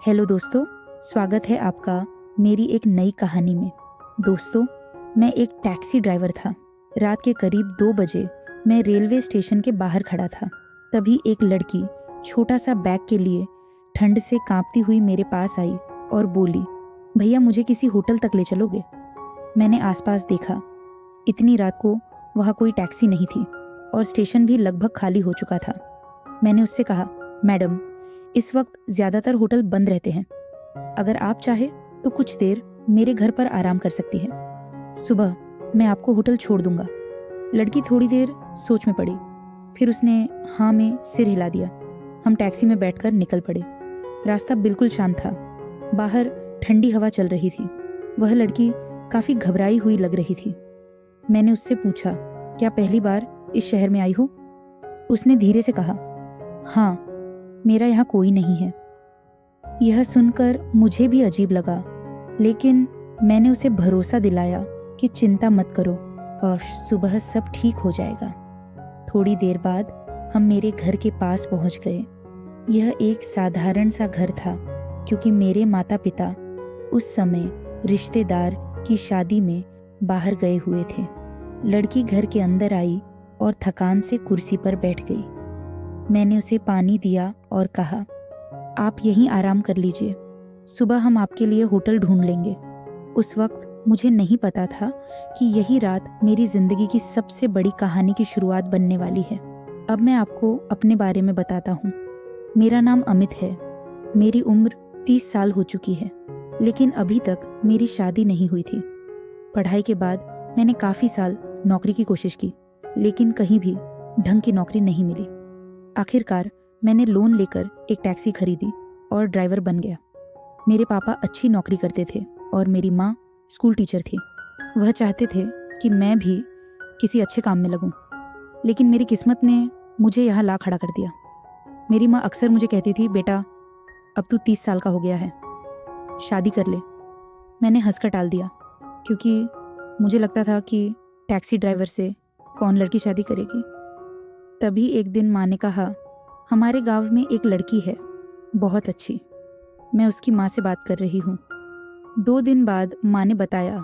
Hello दोस्तों, स्वागत है आपका मेरी एक नई कहानी में। दोस्तों, मैं एक टैक्सी ड्राइवर था। रात के करीब 2 बजे मैं रेलवे स्टेशन के बाहर खड़ा था। तभी एक लड़की छोटा सा बैग के लिए ठंड से कांपती हुई मेरे पास आई और बोली, भैया मुझे किसी होटल तक ले चलोगे? मैंने आसपास देखा। इतनी रात को वहाँ कोई टैक्सी नहीं थी और स्टेशन भी लगभग खाली हो चुका था। मैंने उससे कहा, मैडम, इस वक्त ज़्यादातर होटल बंद रहते हैं। अगर आप चाहे तो कुछ देर मेरे घर पर आराम कर सकती है। सुबह मैं आपको होटल छोड़ दूंगा। लड़की थोड़ी देर सोच में पड़ी, फिर उसने हाँ में सिर हिला दिया। हम टैक्सी में बैठकर निकल पड़े। रास्ता बिल्कुल शांत था। बाहर ठंडी हवा चल रही थी। वह लड़की काफ़ी घबराई हुई लग रही थी। मैंने उससे पूछा, क्या पहली बार इस शहर में आई हो? उसने धीरे से कहा, हाँ, मेरा यहाँ कोई नहीं है। यह सुनकर मुझे भी अजीब लगा, लेकिन मैंने उसे भरोसा दिलाया कि चिंता मत करो और सुबह सब ठीक हो जाएगा। थोड़ी देर बाद हम मेरे घर के पास पहुँच गए। यह एक साधारण सा घर था, क्योंकि मेरे माता पिता उस समय रिश्तेदार की शादी में बाहर गए हुए थे। लड़की घर के अंदर आई और थकान से कुर्सी पर बैठ गई। मैंने उसे पानी दिया और कहा, आप यहीं आराम कर लीजिए, सुबह हम आपके लिए होटल ढूंढ लेंगे। उस वक्त मुझे नहीं पता था कि यही रात मेरी जिंदगी की सबसे बड़ी कहानी की शुरुआत बनने वाली है। अब मैं आपको अपने बारे में बताता हूँ। मेरा नाम अमित है। मेरी उम्र 30 साल हो चुकी है, लेकिन अभी तक मेरी शादी नहीं हुई थी। पढ़ाई के बाद मैंने काफ़ी साल नौकरी की कोशिश की, लेकिन कहीं भी ढंग की नौकरी नहीं मिली। आखिरकार मैंने लोन लेकर एक टैक्सी खरीदी और ड्राइवर बन गया। मेरे पापा अच्छी नौकरी करते थे और मेरी माँ स्कूल टीचर थी। वह चाहते थे कि मैं भी किसी अच्छे काम में लगूं, लेकिन मेरी किस्मत ने मुझे यहाँ ला खड़ा कर दिया। मेरी माँ अक्सर मुझे कहती थी, बेटा अब तू 30 साल का हो गया है, शादी कर ले। मैंने हंसकर टाल दिया, क्योंकि मुझे लगता था कि टैक्सी ड्राइवर से कौन लड़की शादी करेगी। तभी एक दिन माँ ने कहा, हमारे गांव में एक लड़की है, बहुत अच्छी। मैं उसकी माँ से बात कर रही हूँ। 2 दिन बाद माँ ने बताया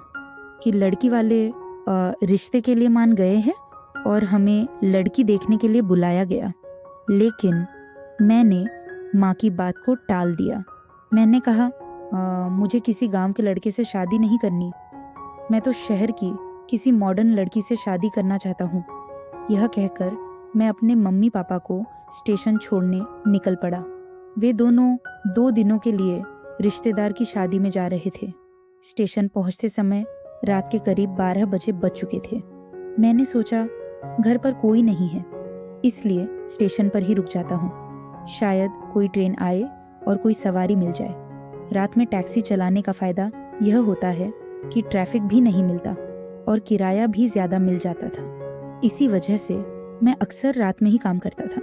कि लड़की वाले रिश्ते के लिए मान गए हैं और हमें लड़की देखने के लिए बुलाया गया। लेकिन मैंने माँ की बात को टाल दिया। मैंने कहा, मुझे किसी गांव के लड़के से शादी नहीं करनी, मैं तो शहर की किसी मॉडर्न लड़की से शादी करना चाहता हूँ। यह कहकर मैं अपने मम्मी पापा को स्टेशन छोड़ने निकल पड़ा। वे दोनों 2 दिनों के लिए रिश्तेदार की शादी में जा रहे थे। स्टेशन पहुंचते समय रात के करीब 12 बजे बज चुके थे। मैंने सोचा घर पर कोई नहीं है, इसलिए स्टेशन पर ही रुक जाता हूँ। शायद कोई ट्रेन आए और कोई सवारी मिल जाए। रात में टैक्सी चलाने का फ़ायदा यह होता है कि ट्रैफिक भी नहीं मिलता और किराया भी ज़्यादा मिल जाता था। इसी वजह से मैं अक्सर रात में ही काम करता था।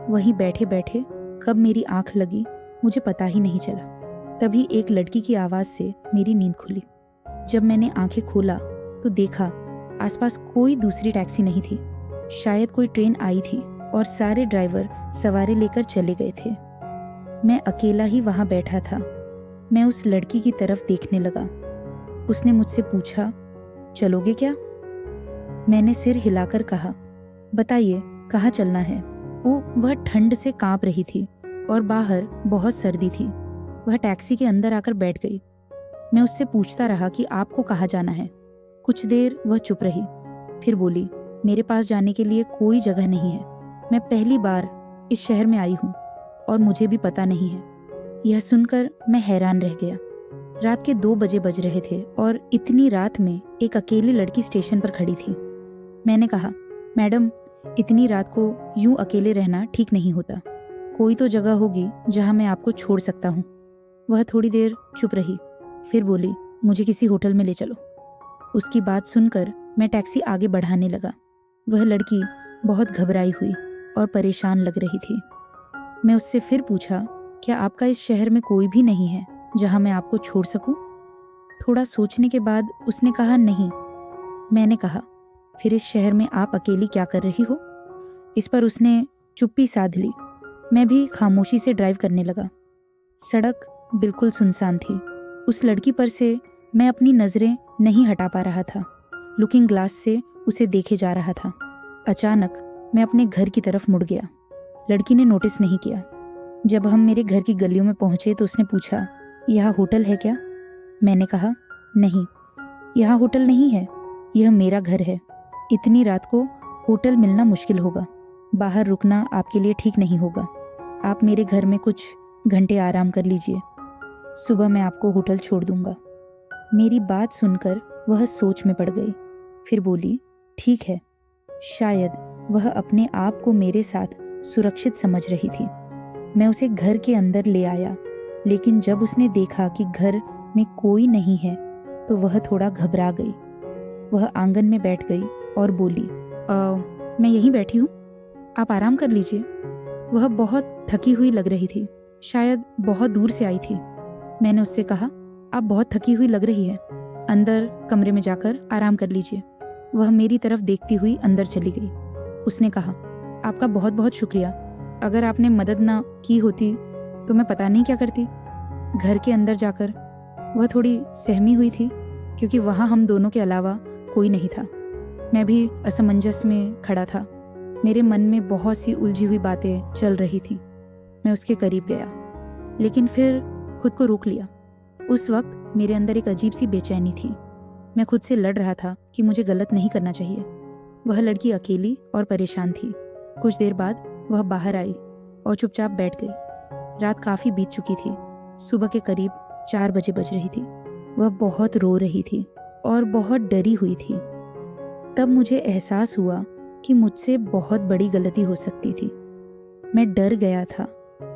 वहीं बैठे बैठे कब मेरी आंख लगी मुझे पता ही नहीं चला। तभी एक लड़की की आवाज़ से मेरी नींद खुली। जब मैंने आंखें खोला तो देखा आसपास कोई दूसरी टैक्सी नहीं थी। शायद कोई ट्रेन आई थी और सारे ड्राइवर सवारी लेकर चले गए थे। मैं अकेला ही वहाँ बैठा था। मैं उस लड़की की तरफ देखने लगा। उसने मुझसे पूछा, चलोगे क्या? मैंने सिर हिलाकर कहा, बताइए कहाँ चलना है? वह ठंड से कांप रही थी और बाहर बहुत सर्दी थी। वह टैक्सी के अंदर आकर बैठ गई। मैं उससे पूछता रहा कि आपको कहाँ जाना है। कुछ देर वह चुप रही, फिर बोली, मेरे पास जाने के लिए कोई जगह नहीं है। मैं पहली बार इस शहर में आई हूँ और मुझे भी पता नहीं है। यह सुनकर मैं हैरान रह गया। रात के 2 बजे बज रहे थे और इतनी रात में एक अकेली लड़की स्टेशन पर खड़ी थी। मैंने कहा, मैडम, इतनी रात को यूं अकेले रहना ठीक नहीं होता। कोई तो जगह होगी जहां मैं आपको छोड़ सकता हूं। वह थोड़ी देर चुप रही, फिर बोली, मुझे किसी होटल में ले चलो। उसकी बात सुनकर मैं टैक्सी आगे बढ़ाने लगा। वह लड़की बहुत घबराई हुई और परेशान लग रही थी। मैं उससे फिर पूछा, क्या आपका इस शहर में कोई भी नहीं है जहां मैं आपको छोड़ सकूं? थोड़ा सोचने के बाद उसने कहा, नहीं। मैंने कहा, फिर इस शहर में आप अकेली क्या कर रही हो? इस पर उसने चुप्पी साध ली। मैं भी खामोशी से ड्राइव करने लगा। सड़क बिल्कुल सुनसान थी। उस लड़की पर से मैं अपनी नज़रें नहीं हटा पा रहा था। लुकिंग ग्लास से उसे देखे जा रहा था। अचानक मैं अपने घर की तरफ मुड़ गया। लड़की ने नोटिस नहीं किया। जब हम मेरे घर की गलियों में पहुंचे तो उसने पूछा, यह होटल है क्या? मैंने कहा, नहीं, यह होटल नहीं है, यह मेरा घर है। इतनी रात को होटल मिलना मुश्किल होगा। बाहर रुकना आपके लिए ठीक नहीं होगा। आप मेरे घर में कुछ घंटे आराम कर लीजिए। सुबह मैं आपको होटल छोड़ दूंगा। मेरी बात सुनकर वह सोच में पड़ गई। फिर बोली, ठीक है। शायद वह अपने आप को मेरे साथ सुरक्षित समझ रही थी। मैं उसे घर के अंदर ले आया, लेकिन जब उसने देखा कि घर में कोई नहीं है तो वह थोड़ा घबरा गई। वह आंगन में बैठ गई और बोली, मैं यहीं बैठी हूँ, आप आराम कर लीजिए। वह बहुत थकी हुई लग रही थी, शायद बहुत दूर से आई थी। मैंने उससे कहा, आप बहुत थकी हुई लग रही है, अंदर कमरे में जाकर आराम कर लीजिए। वह मेरी तरफ देखती हुई अंदर चली गई। उसने कहा, आपका बहुत बहुत शुक्रिया। अगर आपने मदद ना की होती तो मैं पता नहीं क्या करती। घर के अंदर जाकर वह थोड़ी सहमी हुई थी, क्योंकि वहाँ हम दोनों के अलावा कोई नहीं था। मैं भी असमंजस में खड़ा था। मेरे मन में बहुत सी उलझी हुई बातें चल रही थी। मैं उसके करीब गया, लेकिन फिर खुद को रोक लिया। उस वक्त मेरे अंदर एक अजीब सी बेचैनी थी। मैं खुद से लड़ रहा था कि मुझे गलत नहीं करना चाहिए। वह लड़की अकेली और परेशान थी। कुछ देर बाद वह बाहर आई और चुपचाप बैठ गई। रात काफ़ी बीत चुकी थी। सुबह के करीब 4 बजे बज रही थी। वह बहुत रो रही थी और बहुत डरी हुई थी। तब मुझे एहसास हुआ कि मुझसे बहुत बड़ी गलती हो सकती थी। मैं डर गया था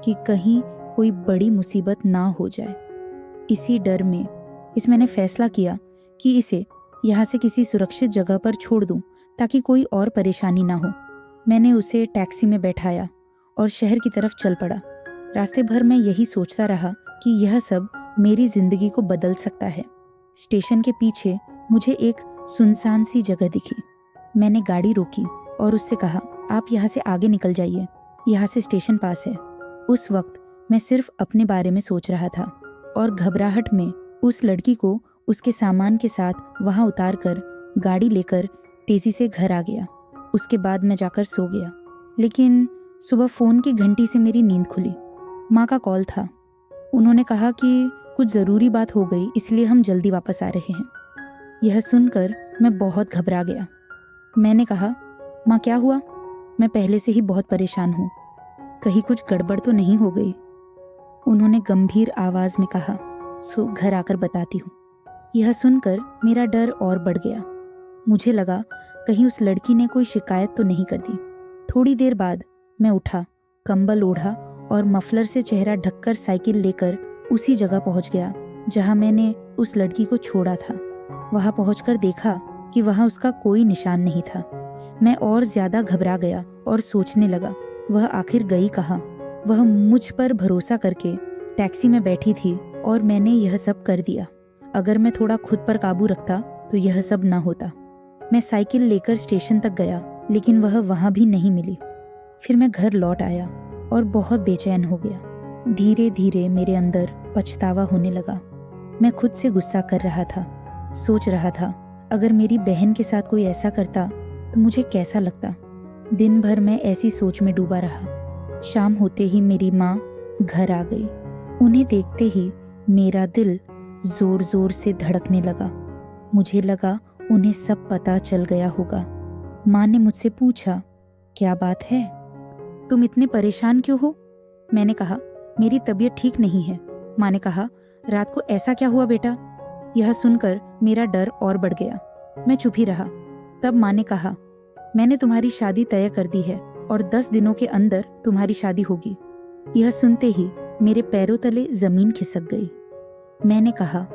कि कहीं कोई बड़ी मुसीबत ना हो जाए। इसी डर में मैंने फैसला किया कि इसे यहाँ से किसी सुरक्षित जगह पर छोड़ दूं, ताकि कोई और परेशानी ना हो। मैंने उसे टैक्सी में बैठाया और शहर की तरफ चल पड़ा। रास्ते भर मैं यही सोचता रहा कि यह सब मेरी जिंदगी को बदल सकता है। स्टेशन के पीछे मुझे एक सुनसान सी जगह दिखी। मैंने गाड़ी रोकी और उससे कहा, आप यहाँ से आगे निकल जाइए, यहाँ से स्टेशन पास है। उस वक्त मैं सिर्फ अपने बारे में सोच रहा था और घबराहट में उस लड़की को उसके सामान के साथ वहाँ उतार कर गाड़ी लेकर तेजी से घर आ गया। उसके बाद मैं जाकर सो गया। लेकिन सुबह फ़ोन की घंटी से मेरी नींद खुली। माँ का कॉल था। उन्होंने कहा कि कुछ ज़रूरी बात हो गई, इसलिए हम जल्दी वापस आ रहे हैं। यह सुनकर मैं बहुत घबरा गया। मैंने कहा, माँ क्या हुआ? मैं पहले से ही बहुत परेशान हूँ, कहीं कुछ गड़बड़ तो नहीं हो गई? उन्होंने गंभीर आवाज़ में कहा, सो घर आकर बताती हूँ। यह सुनकर मेरा डर और बढ़ गया। मुझे लगा कहीं उस लड़की ने कोई शिकायत तो नहीं कर दी। थोड़ी देर बाद मैं उठा, कंबल ओढ़ा और मफलर से चेहरा ढककर साइकिल लेकर उसी जगह पहुंच गया जहां मैंने उस लड़की को छोड़ा था। वहां पहुंचकर देखा कि वहां उसका कोई निशान नहीं था। मैं और ज्यादा घबरा गया और सोचने लगा, वह आखिर गई कहाँ? वह मुझ पर भरोसा करके टैक्सी में बैठी थी और मैंने यह सब कर दिया। अगर मैं थोड़ा खुद पर काबू रखता तो यह सब ना होता। मैं साइकिल लेकर स्टेशन तक गया, लेकिन वह वहां भी नहीं मिली। फिर मैं घर लौट आया और बहुत बेचैन हो गया। धीरे धीरे मेरे अंदर पछतावा होने लगा। मैं खुद से गुस्सा कर रहा था। सोच रहा था, अगर मेरी बहन के साथ कोई ऐसा करता तो मुझे कैसा लगता। दिन भर मैं ऐसी सोच में डूबा रहा। शाम होते ही मेरी माँ घर आ गई। उन्हें देखते ही मेरा दिल जोर जोर से धड़कने लगा। मुझे लगा उन्हें सब पता चल गया होगा। माँ ने मुझसे पूछा, क्या बात है, तुम इतने परेशान क्यों हो? मैंने कहा, मेरी तबीयत ठीक नहीं है। माँ ने कहा, रात को ऐसा क्या हुआ बेटा? यह सुनकर मेरा डर और बढ़ गया। मैं चुप ही रहा। तब माँ ने कहा, मैंने तुम्हारी शादी तय कर दी है और 10 दिनों के अंदर तुम्हारी शादी होगी। यह सुनते ही मेरे पैरों तले जमीन खिसक गई। मैंने कहा,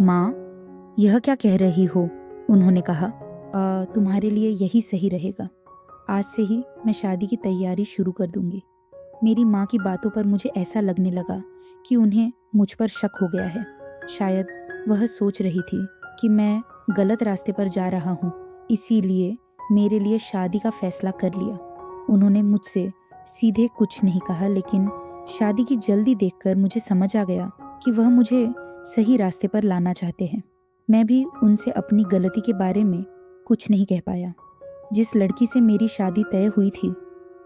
माँ यह क्या कह रही हो? उन्होंने कहा, तुम्हारे लिए यही सही रहेगा। आज से ही मैं शादी की तैयारी शुरू कर दूंगी। मेरी माँ की बातों पर मुझे ऐसा लगने लगा कि उन्हें मुझ पर शक हो गया है। शायद वह सोच रही थी कि मैं गलत रास्ते पर जा रहा हूँ, इसीलिए मेरे लिए शादी का फैसला कर लिया। उन्होंने मुझसे सीधे कुछ नहीं कहा, लेकिन शादी की जल्दी देखकर मुझे समझ आ गया कि वह मुझे सही रास्ते पर लाना चाहते हैं। मैं भी उनसे अपनी गलती के बारे में कुछ नहीं कह पाया। जिस लड़की से मेरी शादी तय हुई थी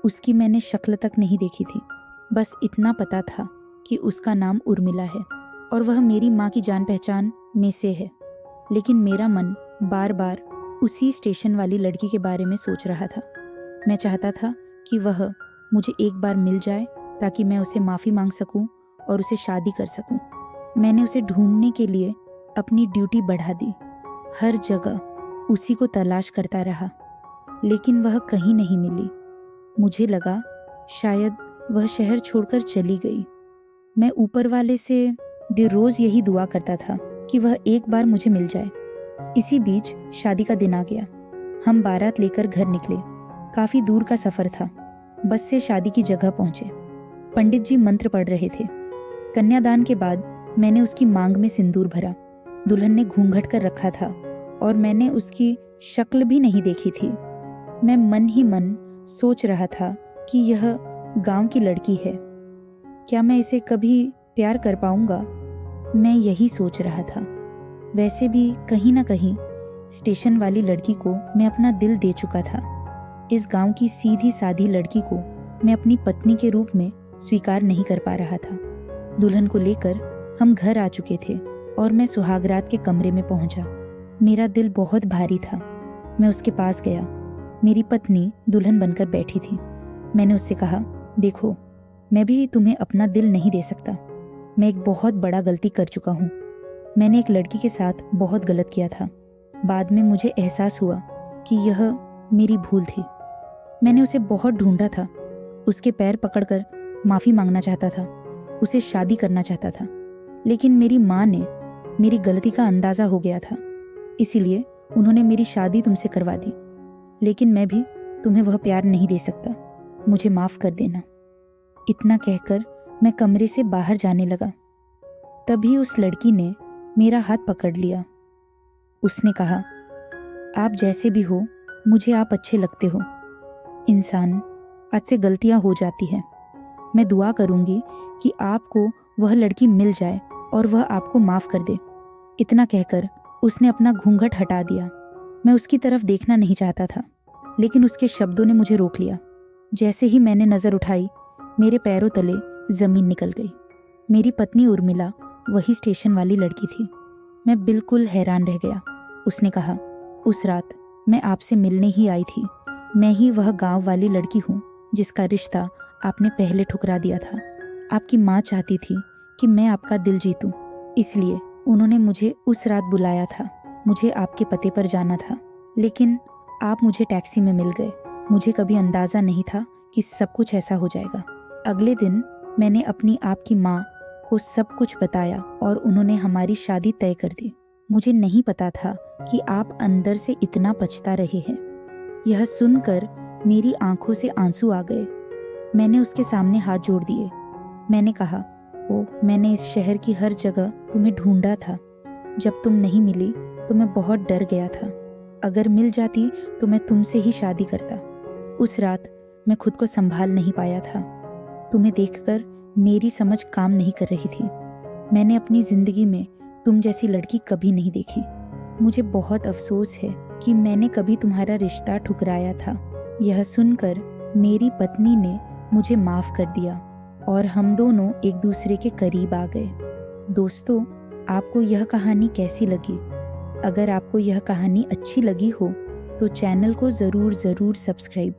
उसकी मैंने शक्ल तक नहीं देखी थी। बस इतना पता था कि उसका नाम उर्मिला है और वह मेरी माँ की जान पहचान में से है। लेकिन मेरा मन बार बार उसी स्टेशन वाली लड़की के बारे में सोच रहा था। मैं चाहता था कि वह मुझे एक बार मिल जाए ताकि मैं उसे माफ़ी मांग सकूं और उसे शादी कर सकूं। मैंने उसे ढूंढने के लिए अपनी ड्यूटी बढ़ा दी। हर जगह उसी को तलाश करता रहा, लेकिन वह कहीं नहीं मिली। मुझे लगा शायद वह शहर छोड़कर चली गई। मैं ऊपर वाले से रोज़ यही दुआ करता था कि वह एक बार मुझे मिल जाए। इसी बीच शादी का दिन आ गया। हम बारात लेकर घर निकले। काफ़ी दूर का सफ़र था। बस से शादी की जगह पहुँचे। पंडित जी मंत्र पढ़ रहे थे। कन्यादान के बाद मैंने उसकी मांग में सिंदूर भरा। दुल्हन ने घूंघट कर रखा था और मैंने उसकी शक्ल भी नहीं देखी थी। मैं मन ही मन सोच रहा था कि यह गांव की लड़की है। क्या मैं इसे कभी प्यार कर पाऊंगा? मैं यही सोच रहा था। वैसे भी कहीं ना कहीं स्टेशन वाली लड़की को मैं अपना दिल दे चुका था। इस गांव की सीधी सादी लड़की को मैं अपनी पत्नी के रूप में स्वीकार नहीं कर पा रहा था। दुल्हन को लेकर हम घर आ चुके थे और मैं सुहागरात के कमरे में पहुंचा। मेरा दिल बहुत भारी था। मैं उसके पास गया। मेरी पत्नी दुल्हन बनकर बैठी थी। मैंने उससे कहा, देखो, मैं भी तुम्हें अपना दिल नहीं दे सकता। मैं एक बहुत बड़ा गलती कर चुका हूँ। मैंने एक लड़की के साथ बहुत गलत किया था। बाद में मुझे एहसास हुआ कि यह मेरी भूल थी। मैंने उसे बहुत ढूंढा था। उसके पैर पकड़कर माफ़ी मांगना चाहता था। उसे शादी करना चाहता था। लेकिन मेरी माँ ने मेरी गलती का अंदाज़ा हो गया था, इसीलिए उन्होंने मेरी शादी तुमसे करवा दी। लेकिन मैं भी तुम्हें वह प्यार नहीं दे सकता। मुझे माफ़ कर देना। इतना कहकर मैं कमरे से बाहर जाने लगा। तभी उस लड़की ने मेरा हाथ पकड़ लिया। उसने कहा, आप जैसे भी हो, मुझे आप अच्छे लगते हो। इंसान, आज से गलतियां हो जाती हैं। मैं दुआ करूंगी कि आपको वह लड़की मिल जाए और वह आपको माफ़ कर दे। इतना कहकर उसने अपना घूंघट हटा दिया। मैं उसकी तरफ देखना नहीं चाहता था, लेकिन उसके शब्दों ने मुझे रोक लिया। जैसे ही मैंने नज़र उठाई, मेरे पैरों तले ज़मीन निकल गई। मेरी पत्नी उर्मिला वही स्टेशन वाली लड़की थी। मैं बिल्कुल हैरान रह गया। उसने कहा, उस रात मैं आपसे मिलने ही आई थी। मैं ही वह गांव वाली लड़की हूँ जिसका रिश्ता आपने पहले ठुकरा दिया था। आपकी माँ चाहती थी कि मैं आपका दिल जीतूं, इसलिए उन्होंने मुझे उस रात बुलाया था। मुझे आपके पते पर जाना था, लेकिन आप मुझे टैक्सी में मिल गए। मुझे कभी अंदाज़ा नहीं था कि सब कुछ ऐसा हो जाएगा। अगले दिन मैंने अपनी आपकी माँ को सब कुछ बताया और उन्होंने हमारी शादी तय कर दी। मुझे नहीं पता था कि आप अंदर से इतना पछता रहे हैं। यह सुनकर मेरी आंखों से आंसू आ गए। मैंने उसके सामने हाथ जोड़ दिए। मैंने कहा, ओह, मैंने इस शहर की हर जगह तुम्हें ढूंढा था। जब तुम नहीं मिली तो मैं बहुत डर गया था। अगर मिल जाती तो मैं तुमसे ही शादी करता। उस रात मैं खुद को संभाल नहीं पाया था। तुम्हें देखकर मेरी समझ काम नहीं कर रही थी। मैंने अपनी जिंदगी में तुम जैसी लड़की कभी नहीं देखी। मुझे बहुत अफसोस है कि मैंने कभी तुम्हारा रिश्ता ठुकराया था। यह सुनकर मेरी पत्नी ने मुझे माफ़ कर दिया और हम दोनों एक दूसरे के करीब आ गए। दोस्तों, आपको यह कहानी कैसी लगी? अगर आपको यह कहानी अच्छी लगी हो तो चैनल को ज़रूर सब्सक्राइब